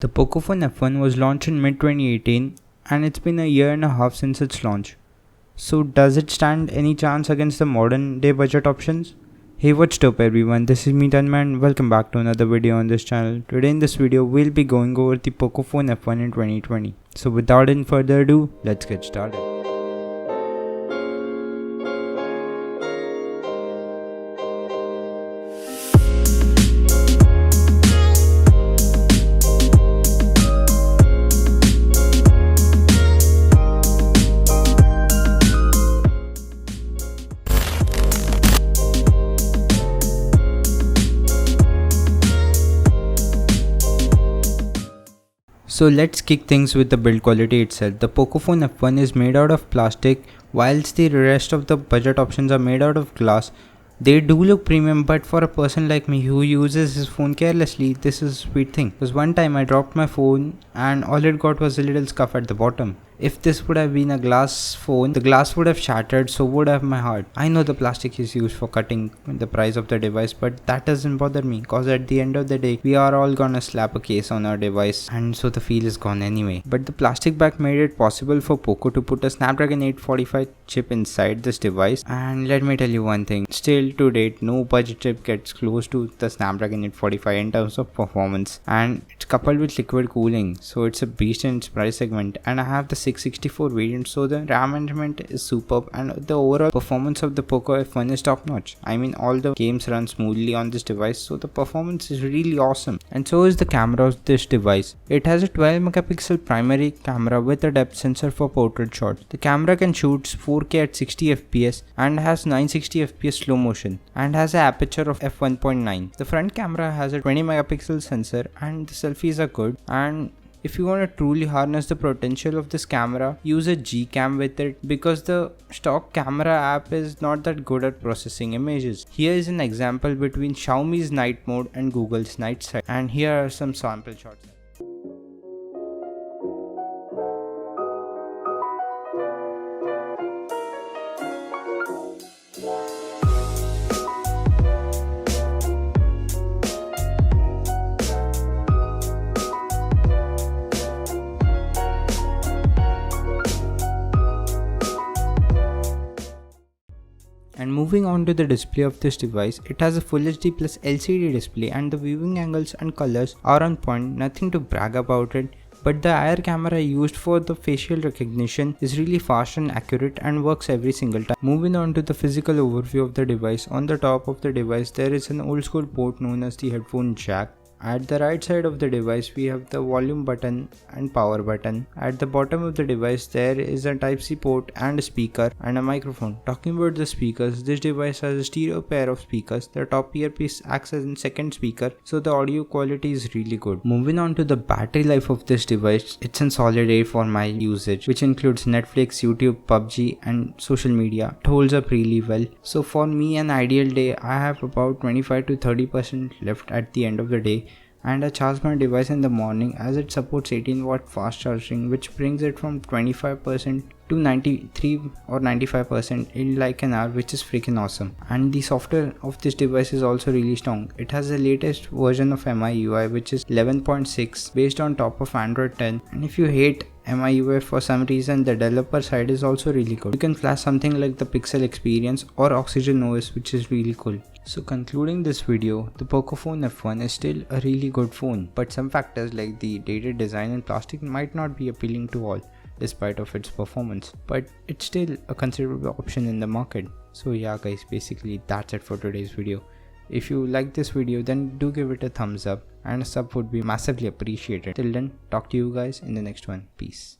The Pocophone F1 was launched in mid-2018 and it's been a year and a half since its launch. So does it stand any chance against the modern day budget options? Hey, what's up everyone, this is me Tanmay and welcome back to another video on this channel. Today in this video we'll be going over the Pocophone F1 in 2020. So without any further ado, let's get started. So let's kick things with the build quality itself. The Pocophone F1 is made out of plastic, whilst the rest of the budget options are made out of glass. They do look premium, but for a person like me who uses his phone carelessly, this is a sweet thing. Because one time I dropped my phone and all it got was a little scuff at the bottom. If this would have been a glass phone, the glass would have shattered, so would have my heart. I know the plastic is used for cutting the price of the device, but that doesn't bother me, cause at the end of the day, we are all gonna slap a case on our device, and so the feel is gone anyway. But the plastic back made it possible for Poco to put a Snapdragon 845 chip inside this device, and let me tell you one thing, still to date, no budget chip gets close to the Snapdragon 845 in terms of performance, and it's coupled with liquid cooling, so it's a beast in its price segment, and I have the 664 variant, so the RAM management is superb and the overall performance of the Poco F1 is top notch. I mean, all the games run smoothly on this device, so the performance is really awesome. And so is the camera of this device. It has a 12 megapixel primary camera with a depth sensor for portrait shots. The camera can shoot 4K at 60 fps and has 960 fps slow motion and has an aperture of f1.9. The front camera has a 20 megapixel sensor and the selfies are good, and if you want to truly harness the potential of this camera, use a Gcam with it, because the stock camera app is not that good at processing images. Here is an example between Xiaomi's night mode and Google's night sight, and here are some sample shots. And moving on to the display of this device, it has a Full HD plus LCD display and the viewing angles and colors are on point, nothing to brag about it. But the IR camera used for the facial recognition is really fast and accurate and works every single time. Moving on to the physical overview of the device, on the top of the device there is an old school port known as the headphone jack. At the right side of the device we have the volume button and power button. At the bottom of the device there is a Type-C port and a speaker and a microphone. Talking about the speakers, this device has a stereo pair of speakers. The top earpiece acts as a second speaker, so the audio quality is really good. Moving on to the battery life of this device, it's a solid 8 for my usage, which includes Netflix, YouTube, PUBG and social media. It holds up really well. So for me, an ideal day, I have about 25 to 30% left at the end of the day, and I charge my device in the morning as it supports 18-watt fast charging, which brings it from 25% to 93 or 95% in like an hour, which is freaking awesome. And the software of this device is also really strong. It has the latest version of MIUI, which is 11.6 based on top of Android 10, and if you hate MIUI for some reason, the developer side is also really good. You can flash something like the Pixel Experience or Oxygen OS, which is really cool. So concluding this video, the Pocophone F1 is still a really good phone, but some factors like the dated design and plastic might not be appealing to all despite of its performance, but it's still a considerable option in the market. So yeah guys, basically that's it for today's video. If you like this video, then do give it a thumbs up, and a sub would be massively appreciated. Till then, talk to you guys in the next one. Peace.